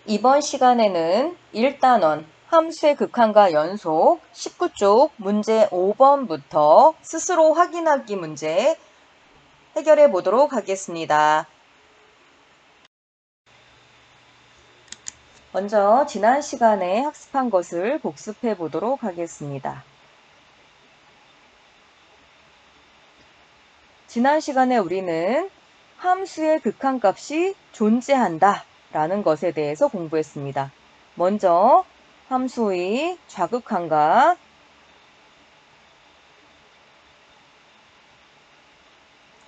이번 시간에는 1단원 함수의 극한과 연속 19쪽 문제 5번부터 스스로 확인하기 문제 해결해 보도록 하겠습니다. 먼저 지난 시간에 학습한 것을 복습해 보도록 하겠습니다. 지난 시간에 우리는 함수의 극한값이 존재한다 라는 것에 대해서 공부했습니다. 먼저 함수의 좌극한과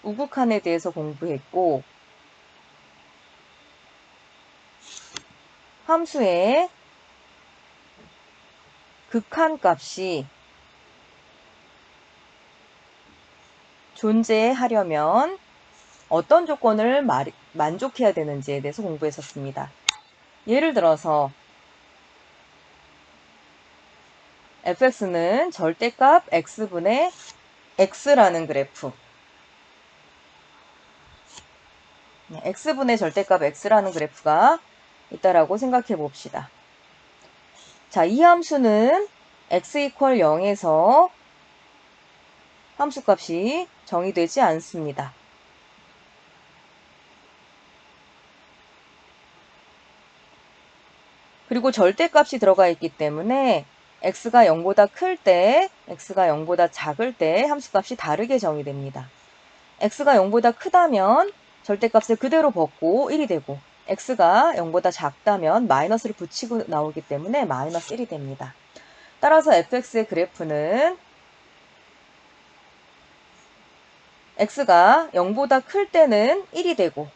우극한에 대해서 공부했고, 함수의 극한값이 존재하려면 어떤 조건을 만족해야 되는지에 대해서 공부했었습니다. 예를 들어서 fx는 절대값 x분의 x라는 그래프, x분의 절대값 x라는 그래프가 있다라고 생각해 봅시다. 자, 이 함수는 x = 0에서 함수값이 정의되지 않습니다. 그리고 절대값이 들어가 있기 때문에 x가 0보다 클 때, x가 0보다 작을 때 함수값이 다르게 정의됩니다. x가 0보다 크다면 절대값을 그대로 벗고 1이 되고, x가 0보다 작다면 마이너스를 붙이고 나오기 때문에 마이너스 1이 됩니다. 따라서 fx의 그래프는 x가 0보다 클 때는 1이 되고,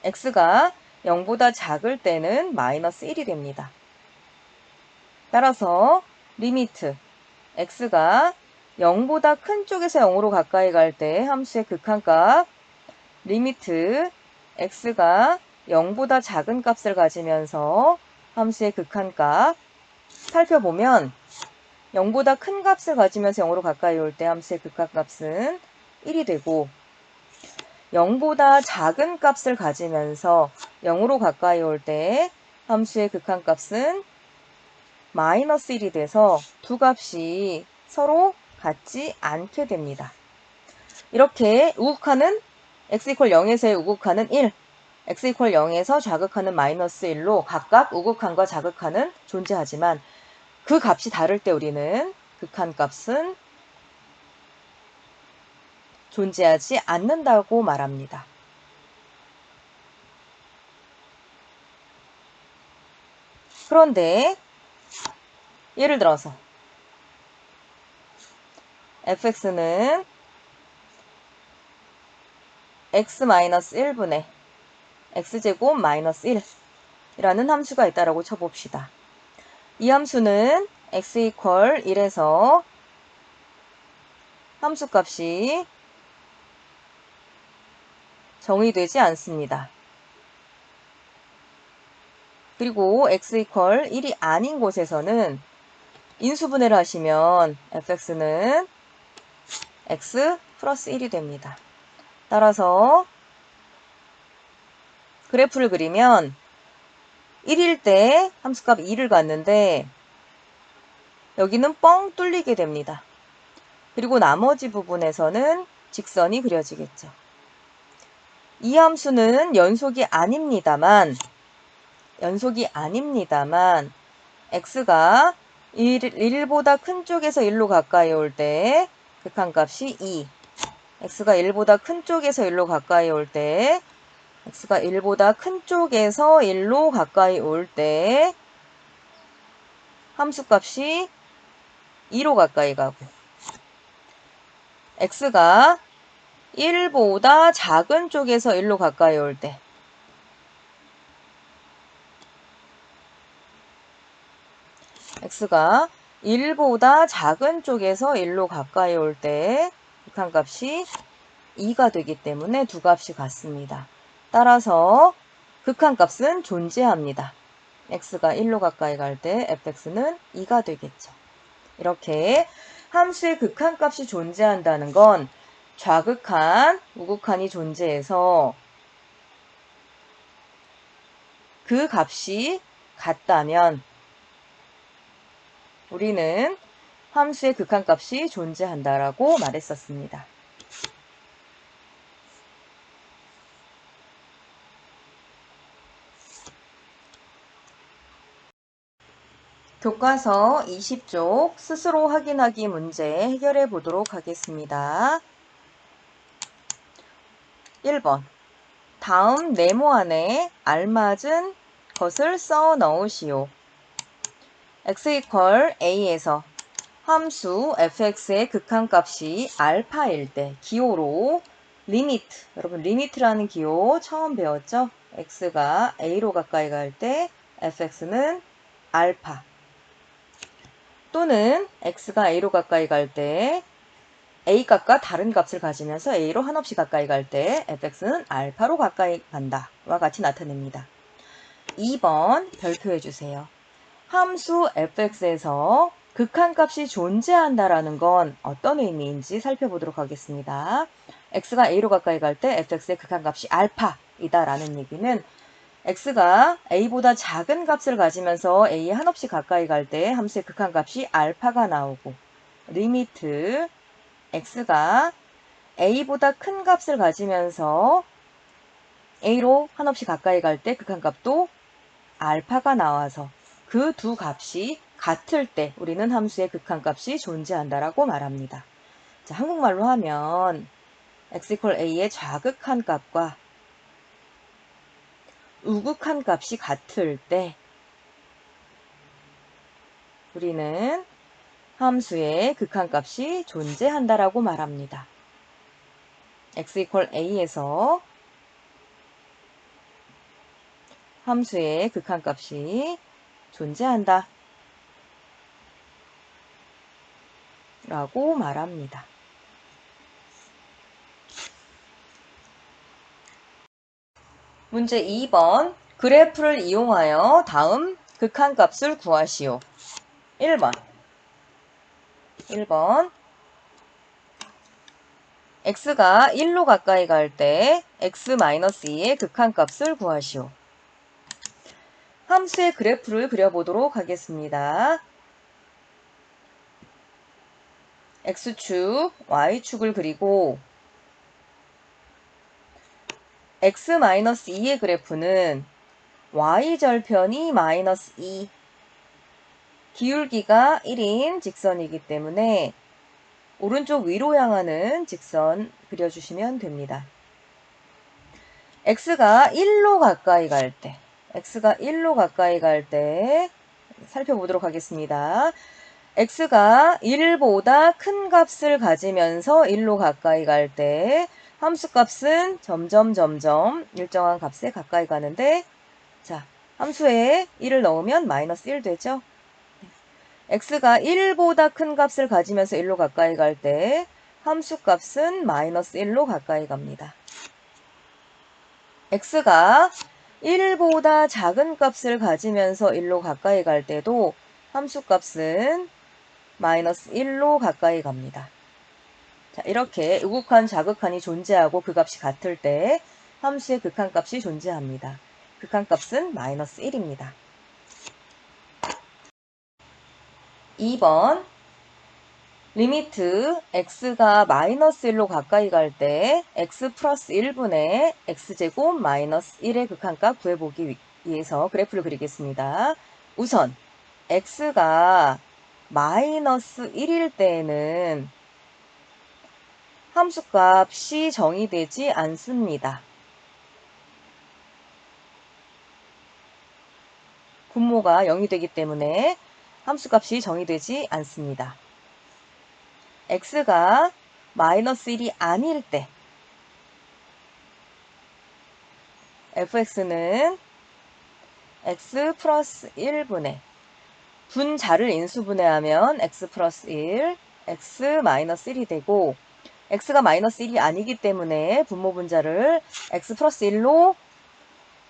x가 0보다 작을 때는 마이너스 1이 됩니다. 따라서 리미트 x가 0보다 큰 쪽에서 0으로 가까이 갈 때 함수의 극한값, 리미트 x가 0보다 작은 값을 가지면서 함수의 극한값 살펴보면 0보다 큰 값을 가지면서 0으로 가까이 올 때 함수의 극한값은 1이 되고, 0보다 작은 값을 가지면서 0으로 가까이 올 때 함수의 극한값은 마이너스 1이 돼서 두 값이 서로 같지 않게 됩니다. 이렇게 우극한은 x = 0에서의 우극한은 1, x = 0에서 좌극한은 마이너스 1로 각각 우극한과 좌극한은 존재하지만 그 값이 다를 때 우리는 극한값은 존재하지 않는다고 말합니다. 그런데 예를 들어서 fx는 x-1분의 x제곱 마이너스 1이라는 함수가 있다라고 쳐봅시다. 이 함수는 x = 1에서 함수값이 정의되지 않습니다. 그리고 x = 1이 아닌 곳에서는 인수분해를 하시면 fx는 x 플러스 1이 됩니다. 따라서 그래프를 그리면 1일 때 함수값 2를 갖는데 여기는 뻥 뚫리게 됩니다. 그리고 나머지 부분에서는 직선이 그려지겠죠. 이 함수는 연속이 아닙니다만 x가 1보다 큰 쪽에서 1로 가까이 올 때 극한값이 2, x가 1보다 큰 쪽에서 1로 가까이 올 때 x가 1보다 큰 쪽에서 1로 가까이 올 때 함수값이 2로 가까이 가고, x가 1보다 작은 쪽에서 1로 가까이 올 때 x가 1보다 작은 쪽에서 1로 가까이 올 때 극한값이 2가 되기 때문에 두 값이 같습니다. 따라서 극한값은 존재합니다. x가 1로 가까이 갈 때 fx는 2가 되겠죠. 이렇게 함수의 극한값이 존재한다는 건 좌극한, 우극한이 존재해서 그 값이 같다면 우리는 함수의 극한값이 존재한다라고 말했었습니다. 교과서 20쪽 스스로 확인하기 문제 해결해 보도록 하겠습니다. 1번. 다음 네모 안에 알맞은 것을 써 넣으시오. x = a에서 함수 fx의 극한값이 알파일 때 기호로 리미트, 여러분 리미트라는 기호 처음 배웠죠? x가 a로 가까이 갈 때 fx는 알파, 또는 x가 a로 가까이 갈 때 a 값과 다른 값을 가지면서 a로 한없이 가까이 갈 때 fx는 알파로 가까이 간다와 같이 나타냅니다. 2번 별표해 주세요. 함수 fx에서 극한값이 존재한다라는 건 어떤 의미인지 살펴보도록 하겠습니다. x가 a로 가까이 갈 때 fx의 극한값이 알파이다라는 얘기는 x가 a보다 작은 값을 가지면서 a에 한없이 가까이 갈 때 함수의 극한값이 알파가 나오고, 리미트 x가 a보다 큰 값을 가지면서 a로 한없이 가까이 갈 때 극한값도 알파가 나와서 그 두 값이 같을 때 우리는 함수의 극한값이 존재한다라고 말합니다. 자, 한국말로 하면 x = a의 좌극한 값과 우극한 값이 같을 때 우리는 함수의 극한값이 존재한다라고 말합니다. x = a에서 함수의 극한값이 존재한다 라고 말합니다. 문제 2번. 그래프를 이용하여 다음 극한값을 구하시오. 1번. x가 1로 가까이 갈 때 x-2의 극한값을 구하시오. 함수의 그래프를 그려보도록 하겠습니다. x축, y축을 그리고 x-2의 그래프는 y절편이 -2, 기울기가 1인 직선이기 때문에 오른쪽 위로 향하는 직선 그려주시면 됩니다. x가 1로 가까이 갈 때 살펴보도록 하겠습니다. x가 1보다 큰 값을 가지면서 1로 가까이 갈 때 함수값은 점점 일정한 값에 가까이 가는데, 자, 함수에 1을 넣으면 -1 되죠. x가 1보다 큰 값을 가지면서 1로 가까이 갈 때 함수값은 -1로 가까이 갑니다. x가 1보다 작은 값을 가지면서 1로 가까이 갈 때도 함수값은 -1로 가까이 갑니다. 자, 이렇게 우극한, 좌극한이 존재하고 그 값이 같을 때 함수의 극한값이 존재합니다. 극한값은 -1입니다. 2번. 리미트 x가 -1로 가까이 갈 때 x 플러스 1분의 x제곱 -1의 극한값 구해보기 위해서 그래프를 그리겠습니다. 우선 x가 -1일 때에는 함수값이 정의되지 않습니다. 분모가 0이 되기 때문에 함수값이 정의되지 않습니다. x가 -1이 아닐 때 fx는 x 플러스 1분의 분자를 인수분해하면 x 플러스 1, x 마이너스 1이 되고, x가 -1이 아니기 때문에 분모 분자를 x 플러스 1로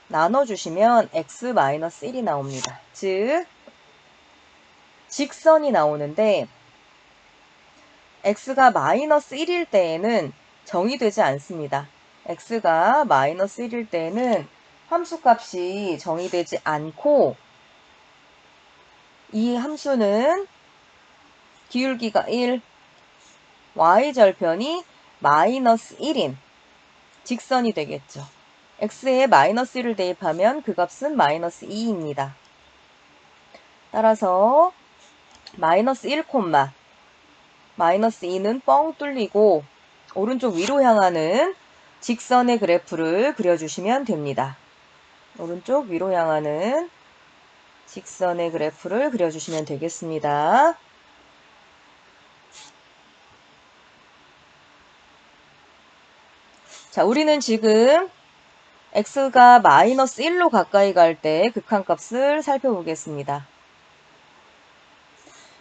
나눠주시면 x 마이너스 1이 나옵니다. 즉 직선이 나오는데 x가 -1일 때에는 정의되지 않습니다. x가 -1일 때에는 함수값이 정의되지 않고 이 함수는 기울기가 1, y절편이 마이너스 1인 직선이 되겠죠. x에 마이너스 1을 대입하면 그 값은 마이너스 2입니다. 따라서 마이너스 1, 마이너스 2는 뻥 뚫리고 오른쪽 위로 향하는 직선의 그래프를 그려주시면 됩니다. 오른쪽 위로 향하는 직선의 그래프를 그려주시면 되겠습니다. 자, 우리는 지금 x가 마이너스 1로 가까이 갈 때 극한값을 살펴보겠습니다.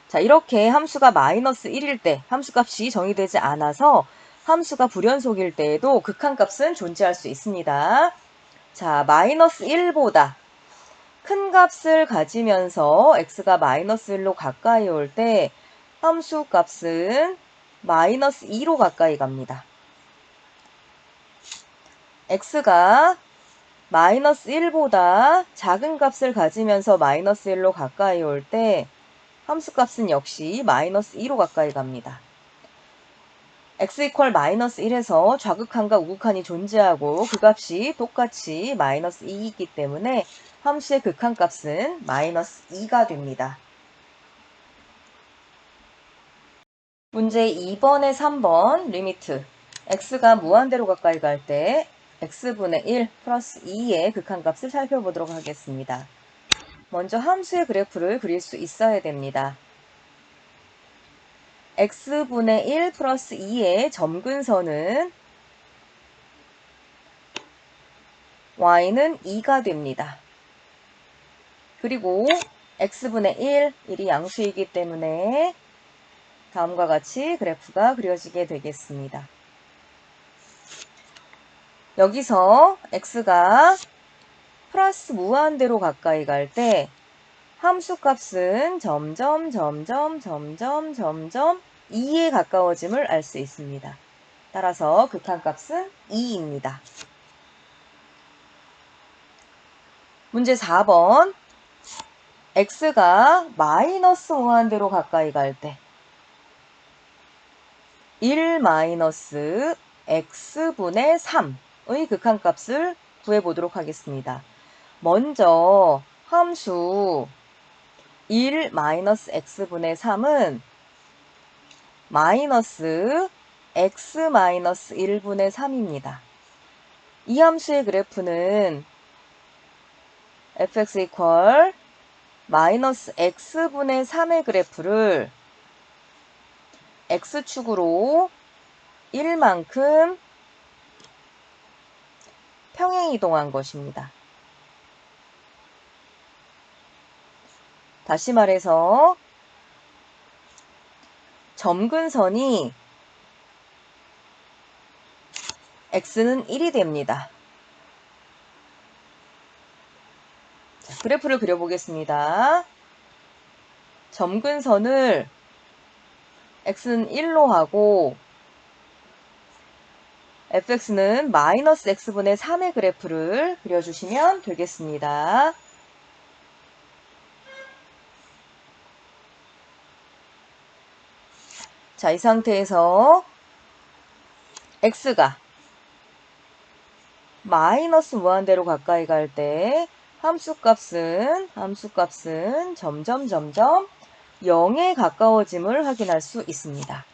자, 이렇게 함수가 마이너스 1일 때 함수값이 정의되지 않아서 함수가 불연속일 때에도 극한값은 존재할 수 있습니다. 자, 마이너스 1보다 큰 값을 가지면서 x가 마이너스 1로 가까이 올 때 함수 값은 마이너스 2로 가까이 갑니다. x가 마이너스 1보다 작은 값을 가지면서 마이너스 1로 가까이 올 때 함수 값은 역시 마이너스 2로 가까이 갑니다. x 이퀄 마이너스 1에서 좌극한과 우극한이 존재하고 그 값이 똑같이 마이너스 2이기 때문에 함수의 극한값은 마이너스 2가 됩니다. 문제 2번에 3번 리미트 x가 무한대로 가까이 갈 때 x분의 1 플러스 2의 극한값을 살펴보도록 하겠습니다. 먼저 함수의 그래프를 그릴 수 있어야 됩니다. x분의 1 플러스 2의 점근선은 y는 2가 됩니다. 그리고 x분의 1, 1이 양수이기 때문에 다음과 같이 그래프가 그려지게 되겠습니다. 여기서 x가 플러스 무한대로 가까이 갈 때 함수값은 점점 2에 가까워짐을 알 수 있습니다. 따라서 극한값은 2입니다. 문제 4번 x가 마이너스 무한대로 가까이 갈 때 1 마이너스 x분의 3의 극한값을 구해보도록 하겠습니다. 먼저 함수 1 마이너스 x분의 3은 마이너스 x 마이너스 1분의 3입니다. 이 함수의 그래프는 fx 이퀄 마이너스 x분의 3의 그래프를 x축으로 1만큼 평행 이동한 것입니다. 다시 말해서 점근선이 x는 1이 됩니다. 자, 그래프를 그려보겠습니다. 점근선을 x는 1로 하고 fx는 마이너스 x분의 3의 그래프를 그려주시면 되겠습니다. 자, 이 상태에서 x가 마이너스 무한대로 가까이 갈 때 함수값은 점점 0에 가까워짐을 확인할 수 있습니다.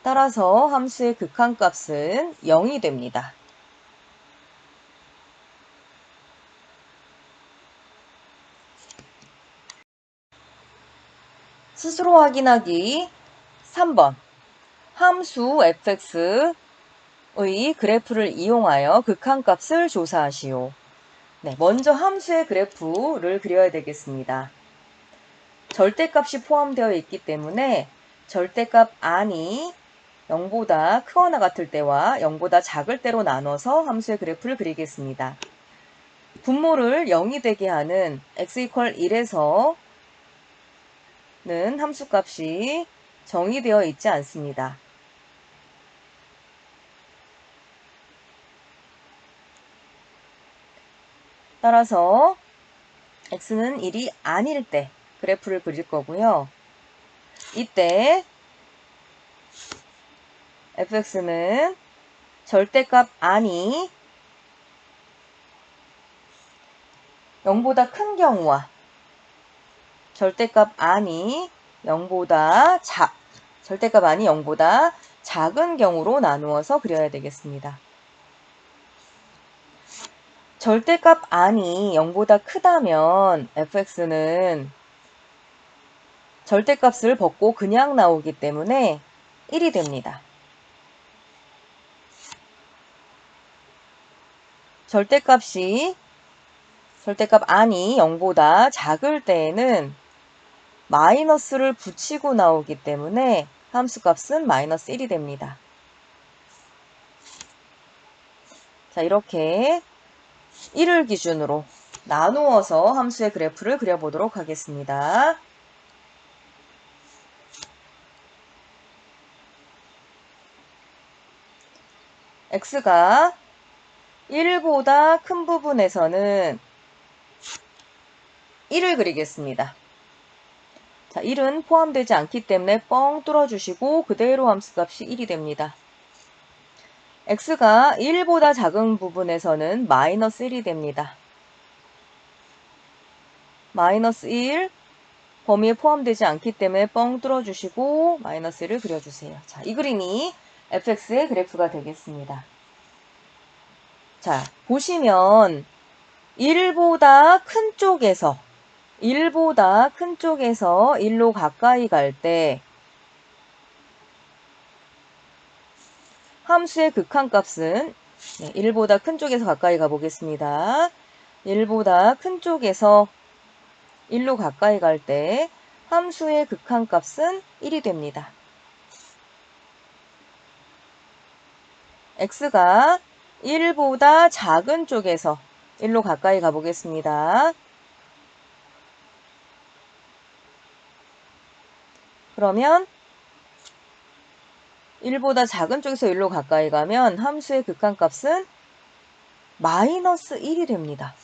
따라서 함수의 극한값은 0이 됩니다. 스스로 확인하기 3번 함수 fx의 그래프를 이용하여 극한값을 조사하시오. 네, 먼저 함수의 그래프를 그려야 되겠습니다. 절대값이 포함되어 있기 때문에 절대값 안이 0보다 크거나 같을 때와 0보다 작을 때로 나눠서 함수의 그래프를 그리겠습니다. 분모를 0이 되게 하는 x 이퀄 1에서는 함수값이 정의되어 있지 않습니다. 따라서 x는 1이 아닐 때 그래프를 그릴 거고요. 이때 fx는 절대값 안이 0보다 큰 경우와 절대값 안이 0보다 작은 경우로 나누어서 그려야 되겠습니다. 절대값 안이 0보다 크다면 fx는 절대값을 벗고 그냥 나오기 때문에 1이 됩니다. 절대값 안이 0보다 작을 때에는 마이너스를 붙이고 나오기 때문에 함수값은 마이너스 1이 됩니다. 자, 이렇게 1을 기준으로 나누어서 함수의 그래프를 그려보도록 하겠습니다. x가 1보다 큰 부분에서는 1을 그리겠습니다. 자, 1은 포함되지 않기 때문에 뻥 뚫어주시고 그대로 함수값이 1이 됩니다. x가 1보다 작은 부분에서는 마이너스 1이 됩니다. 마이너스 1 범위에 포함되지 않기 때문에 뻥 뚫어주시고 마이너스 1을 그려주세요. 자, 이 그림이 fx의 그래프가 되겠습니다. 자, 보시면 1보다 큰 쪽에서 1로 가까이 갈 때 함수의 극한값은 1보다 큰 쪽에서 가까이 가보겠습니다. 1보다 큰 쪽에서 1로 가까이 갈 때 함수의 극한값은 1이 됩니다. x가 1보다 작은 쪽에서 1로 가까이 가보겠습니다. 그러면 1보다 작은 쪽에서 1로 가까이 가면 함수의 극한값은 마이너스 1이 됩니다.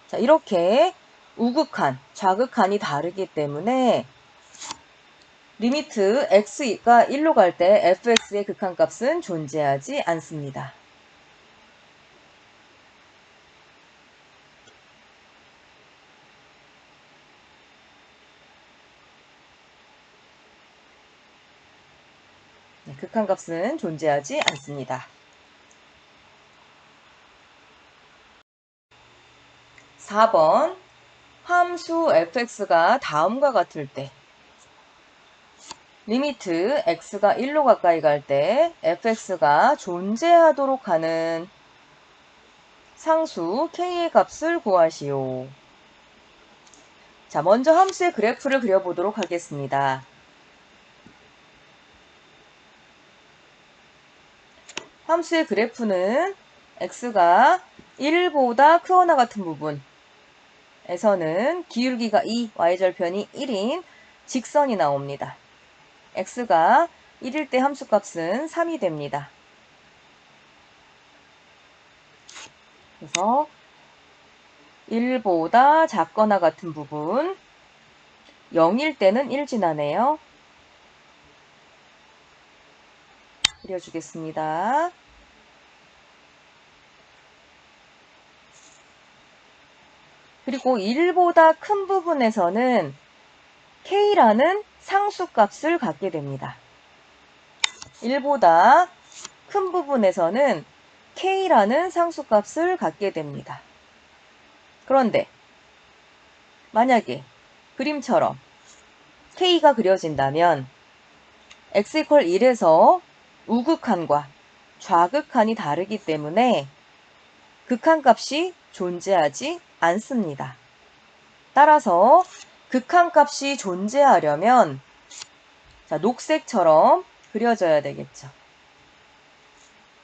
자, 이렇게 우극한, 좌극한이 다르기 때문에 리미트 x가 1로 갈 때 fx의 극한값은 존재하지 않습니다. 극한값은 존재하지 않습니다. 4번 함수 fx가 다음과 같을 때 리미트 x가 1로 가까이 갈 때 fx가 존재하도록 하는 상수 k의 값을 구하시오. 자, 먼저 함수의 그래프를 그려보도록 하겠습니다. 함수의 그래프는 x가 1보다 크거나 같은 부분에서는 기울기가 2, y절편이 1인 직선이 나옵니다. x가 1일 때 함수값은 3이 됩니다. 그래서 1보다 작거나 같은 부분 0일 때는 1 지나네요. 그려주겠습니다. 그리고 1보다 큰 부분에서는 k라는 상수값을 갖게 됩니다. 1보다 큰 부분에서는 k라는 상수값을 갖게 됩니다. 그런데 만약에 그림처럼 k가 그려진다면 x = 1에서 우극한과 좌극한이 다르기 때문에 극한값이 존재하지 않습니다. 따라서 극한값이 존재하려면 자, 녹색처럼 그려져야 되겠죠.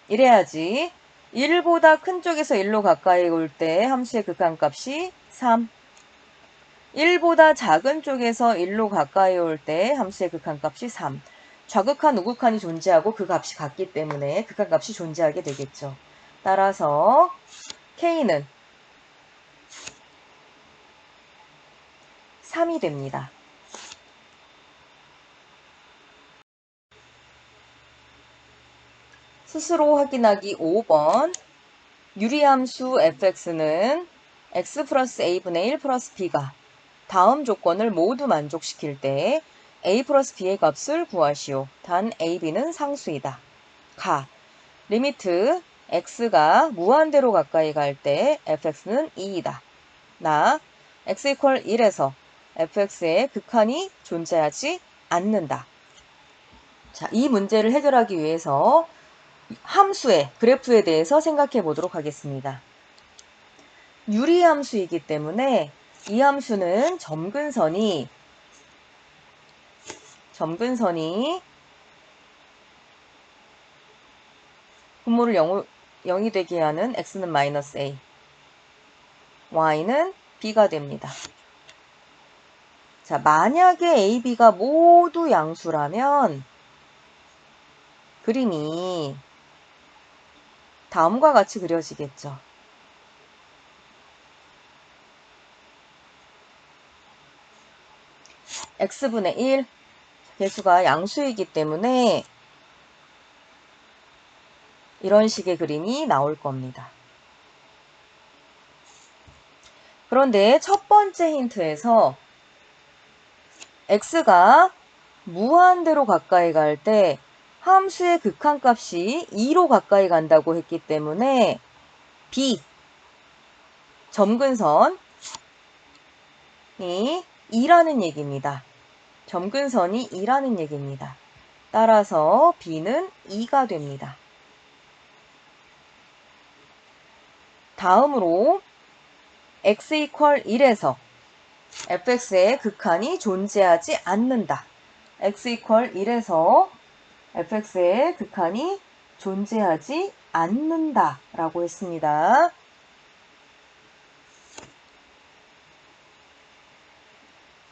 이래야지 1보다 큰 쪽에서 1로 가까이 올 때 함수의 극한값이 3, 1보다 작은 쪽에서 1로 가까이 올 때 함수의 극한값이 3. 좌극한, 우극한이 존재하고 그 값이 같기 때문에 극한값이 존재하게 되겠죠. 따라서 k는 3이 됩니다. 스스로 확인하기 5번. 유리함수 fx는 x 플러스 a분의 1 플러스 b가 다음 조건을 모두 만족시킬 때 a 플러스 b의 값을 구하시오. 단 a, b는 상수이다. 가. 리미트 x가 무한대로 가까이 갈 때 fx는 2이다. 나. x 이퀄 1에서 fx의 극한이 존재하지 않는다. 자, 이 문제를 해결하기 위해서 함수의 그래프에 대해서 생각해 보도록 하겠습니다. 유리함수이기 때문에 이 함수는 점근선이 분모를 0이 되게 하는 x는 마이너스 a, y는 b가 됩니다. 자, 만약에 a, b가 모두 양수라면 그림이 다음과 같이 그려지겠죠. x분의 1, 개수가 양수이기 때문에 이런 식의 그림이 나올 겁니다. 그런데 첫 번째 힌트에서 x가 무한대로 가까이 갈 때 함수의 극한값이 2로 가까이 간다고 했기 때문에 b, 점근선이 2라는 얘기입니다. 점근선이 2라는 얘기입니다. 따라서 b는 2가 됩니다. 다음으로 x 이퀄 1에서 fx의 극한이 존재하지 않는다. x 이퀄 1에서 fx의 극한이 존재하지 않는다 라고 했습니다.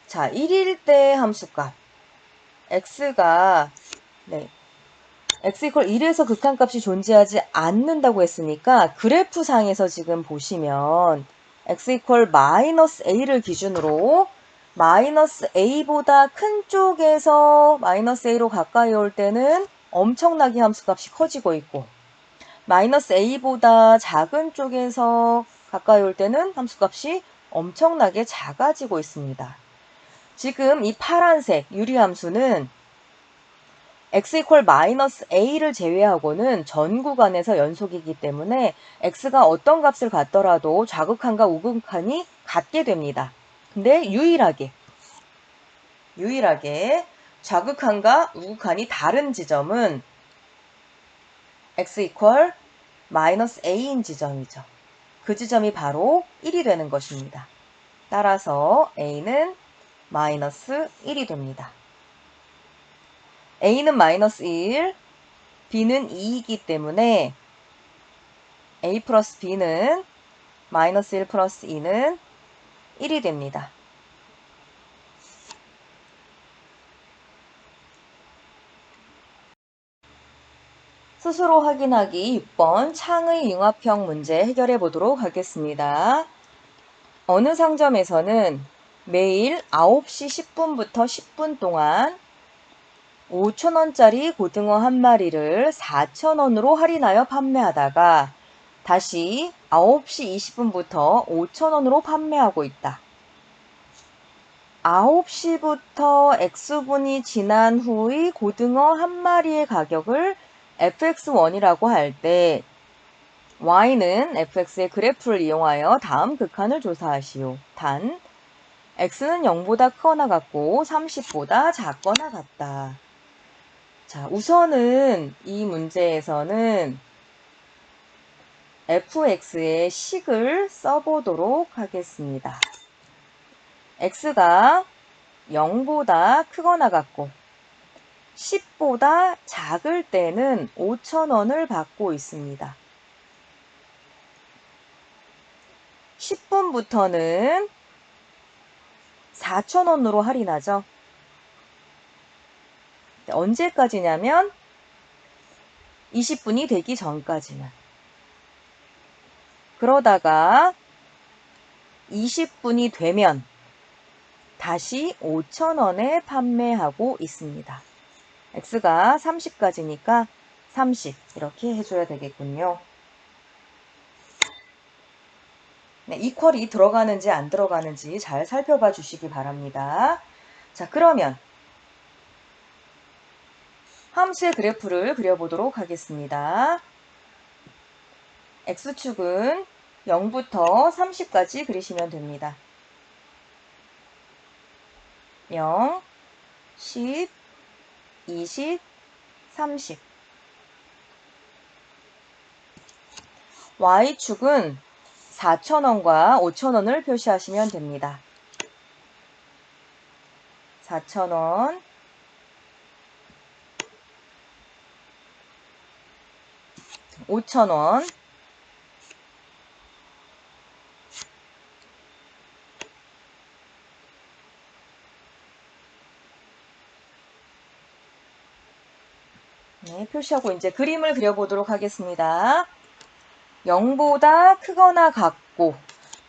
자, 1일 때 함수값 x가 x 이퀄 1에서 극한값이 존재하지 않는다고 했으니까 그래프상에서 지금 보시면 x 이퀄 마이너스 a를 기준으로 마이너스 a보다 큰 쪽에서 마이너스 a로 가까이 올 때는 엄청나게 함수값이 커지고 있고 마이너스 a보다 작은 쪽에서 가까이 올 때는 함수값이 엄청나게 작아지고 있습니다. 지금 이 파란색 유리함수는 x 이퀄 마이너스 a를 제외하고는 전 구간에서 연속이기 때문에 x가 어떤 값을 갖더라도 좌극한과 우극한이 같게 됩니다. 근데 유일하게 좌극한과 우극한이 다른 지점은 x 이퀄 마이너스 a인 지점이죠. 그 지점이 바로 1이 되는 것입니다. 따라서 a는 마이너스 1이 됩니다. a는 마이너스 1, b는 2이기 때문에 a 플러스 b는 마이너스 1 플러스 2는 1이 됩니다. 스스로 확인하기 6번 창의 융합형 문제 해결해 보도록 하겠습니다. 어느 상점에서는 매일 9시 10분부터 10분 동안 5,000원짜리 고등어 한 마리를 4,000원으로 할인하여 판매하다가 다시 9시 20분부터 5,000원으로 판매하고 있다. 9시부터 X분이 지난 후의 고등어 한 마리의 가격을 fx1이라고 할 때 y는 fx의 그래프를 이용하여 다음 극한을 조사하시오. 단 x는 0보다 크거나 같고 30보다 작거나 같다. 자, 우선은 이 문제에서는 fx의 식을 써보도록 하겠습니다. x가 0보다 크거나 같고 10보다 작을 때는 5,000원을 받고 있습니다. 10분부터는 4,000원으로 할인하죠. 언제까지냐면 20분이 되기 전까지는. 그러다가 20분이 되면 다시 5,000원에 판매하고 있습니다. x가 30까지니까 30 이렇게 해줘야 되겠군요. 네, 이퀄이 들어가는지 안 들어가는지 잘 살펴봐 주시기 바랍니다. 자, 그러면 함수의 그래프를 그려보도록 하겠습니다. x축은 0부터 30까지 그리시면 됩니다. 0, 10, 20, 30. y축은 4,000원과 5,000원을 표시하시면 됩니다. 4,000원, 5,000원, 네, 표시하고 이제 그림을 그려보도록 하겠습니다. 0보다 크거나 같고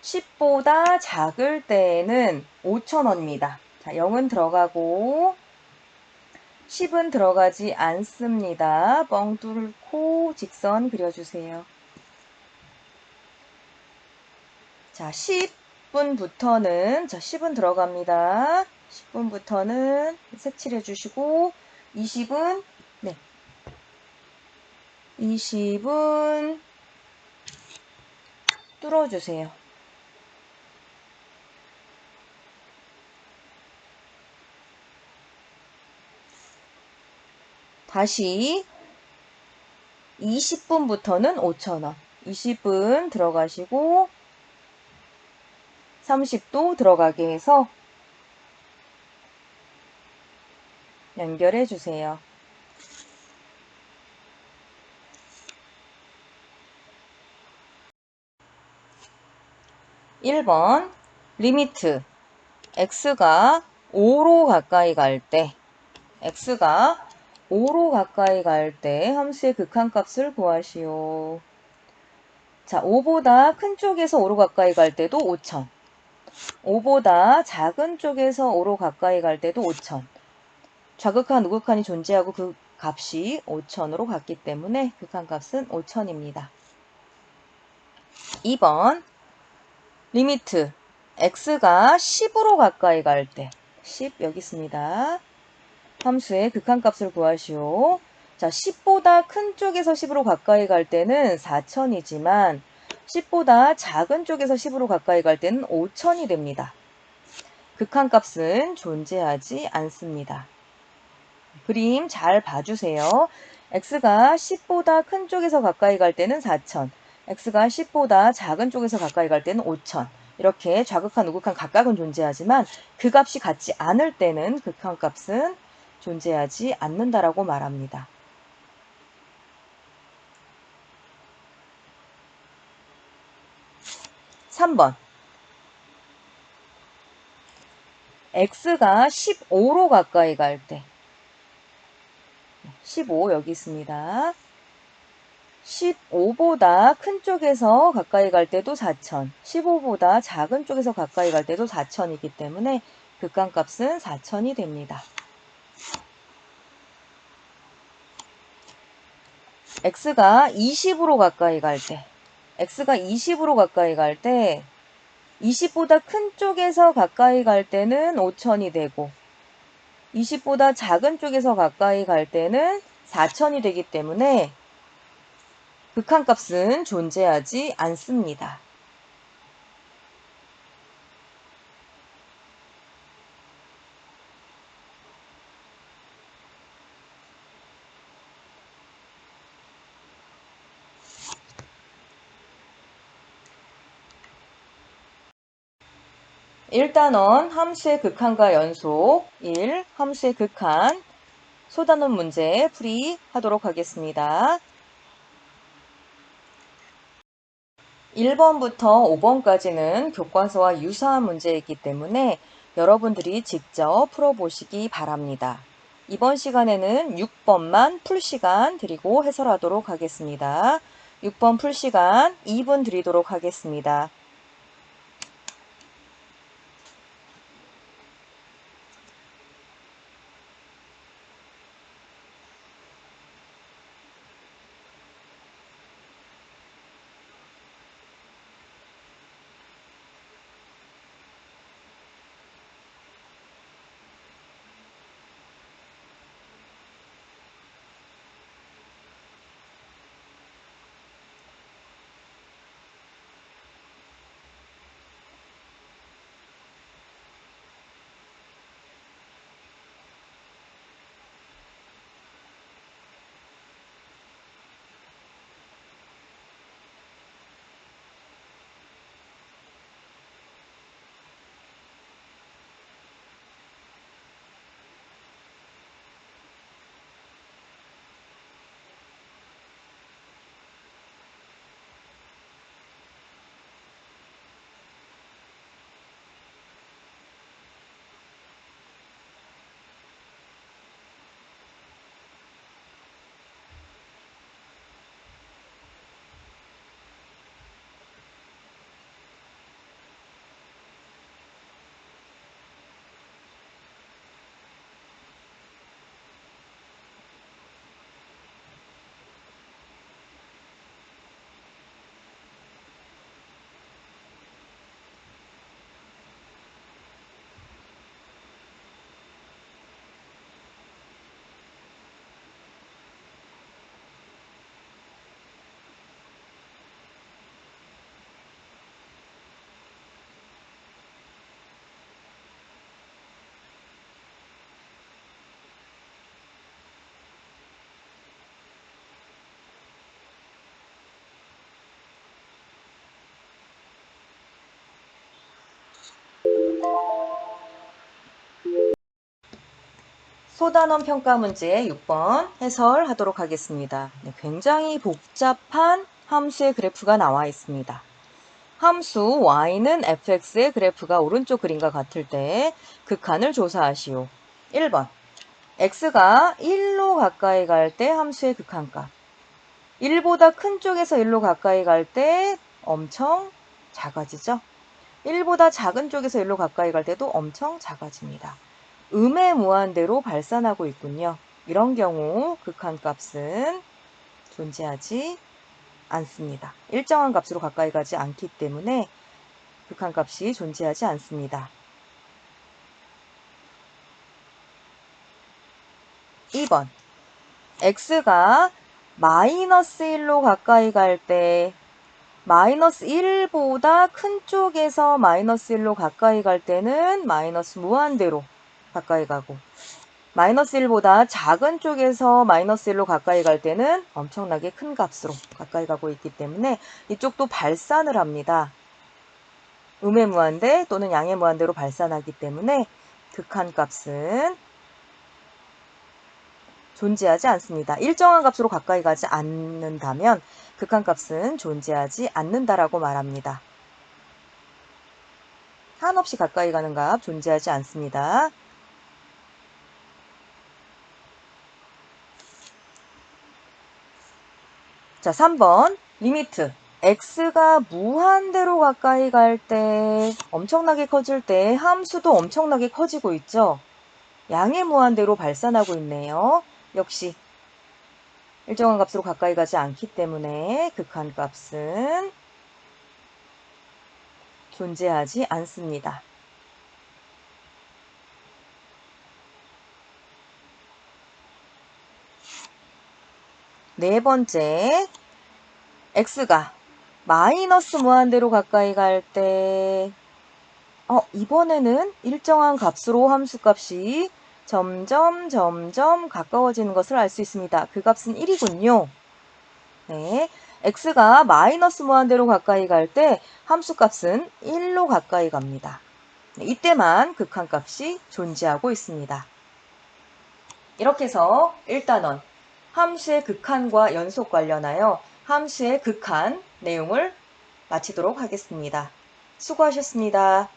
10보다 작을 때에는 5,000원입니다. 자, 0은 들어가고 10은 들어가지 않습니다. 뻥 뚫고 직선 그려주세요. 자, 10분부터는 10은 들어갑니다. 10분부터는 색칠해 주시고 20은 20은 뚫어주세요. 다시 20분부터는 5,000원. 20분 들어가시고 30도 들어가게 해서 연결해 주세요. (1번) 리미트 x가 5로 가까이 갈 때 x가 5로 가까이 갈 때 함수의 극한값을 구하시오. 자, 5보다 큰 쪽에서 5로 가까이 갈 때도 5,000. 5보다 작은 쪽에서 5로 가까이 갈 때도 5,000. 좌극한, 우극한이 존재하고 그 값이 5,000으로 같기 때문에 극한값은 5,000입니다. 2번 리미트 x가 10으로 가까이 갈 때 10 여기 있습니다. 함수의 극한값을 구하시오. 자, 10보다 큰 쪽에서 10으로 가까이 갈 때는 4,000이지만 10보다 작은 쪽에서 10으로 가까이 갈 때는 5,000이 됩니다. 극한값은 존재하지 않습니다. 그림 잘 봐주세요. x가 10보다 큰 쪽에서 가까이 갈 때는 4,000, x가 10보다 작은 쪽에서 가까이 갈 때는 5,000. 이렇게 좌극한, 우극한 각각은 존재하지만 그 값이 같지 않을 때는 극한값은 존재하지 않는다라고 말합니다. (3번) x가 15로 가까이 갈 때 15 여기 있습니다. 15보다 큰 쪽에서 가까이 갈 때도 4,000, 15보다 작은 쪽에서 가까이 갈 때도 4,000이기 때문에 극한값은 4,000이 됩니다. x가 20으로 가까이 갈 때, x가 20으로 가까이 갈 때 20보다 큰 쪽에서 가까이 갈 때는 5,000이 되고 20보다 작은 쪽에서 가까이 갈 때는 4,000이 되기 때문에 극한값은 존재하지 않습니다. 일단원 함수의 극한과 연속 1. 함수의 극한 소단원 문제 풀이하도록 하겠습니다. 1번부터 5번까지는 교과서와 유사한 문제이기 때문에 여러분들이 직접 풀어보시기 바랍니다. 이번 시간에는 6번만 풀시간 드리고 해설하도록 하겠습니다. 6번 풀시간 2분 드리도록 하겠습니다. 소단원 평가 문제 6번 해설하도록 하겠습니다. 네, 굉장히 복잡한 함수의 그래프가 나와 있습니다. 함수 y는 fx의 그래프가 오른쪽 그림과 같을 때 극한을 조사하시오. 1번 x가 1로 가까이 갈 때 함수의 극한값. 1보다 큰 쪽에서 1로 가까이 갈 때 엄청 작아지죠. 1보다 작은 쪽에서 1로 가까이 갈 때도 엄청 작아집니다. 음의 무한대로 발산하고 있군요. 이런 경우 극한값은 존재하지 않습니다. 일정한 값으로 가까이 가지 않기 때문에 극한값이 존재하지 않습니다. 2번 x가 마이너스 1로 가까이 갈 때 마이너스 1보다 큰 쪽에서 마이너스 1로 가까이 갈 때는 마이너스 무한대로 가까이 가고 마이너스 1보다 작은 쪽에서 마이너스 1로 가까이 갈 때는 엄청나게 큰 값으로 가까이 가고 있기 때문에 이쪽도 발산을 합니다. 음의 무한대 또는 양의 무한대로 발산하기 때문에 극한값은 존재하지 않습니다. 일정한 값으로 가까이 가지 않는다면 극한값은 존재하지 않는다라고 말합니다. 한없이 가까이 가는 값 존재하지 않습니다. 자, 3번 리미트 x가 무한대로 가까이 갈 때 엄청나게 커질 때 함수도 엄청나게 커지고 있죠. 양의 무한대로 발산하고 있네요. 역시 일정한 값으로 가까이 가지 않기 때문에 극한값은 존재하지 않습니다. 네 번째, x가 마이너스 무한대로 가까이 갈 때, 이번에는 일정한 값으로 함수값이 점점 가까워지는 것을 알 수 있습니다. 그 값은 1이군요. 네, x가 마이너스 무한대로 가까이 갈 때 함수값은 1로 가까이 갑니다. 네, 이때만 극한값이 존재하고 있습니다. 이렇게 해서 1단원 함수의 극한과 연속 관련하여 함수의 극한 내용을 마치도록 하겠습니다. 수고하셨습니다.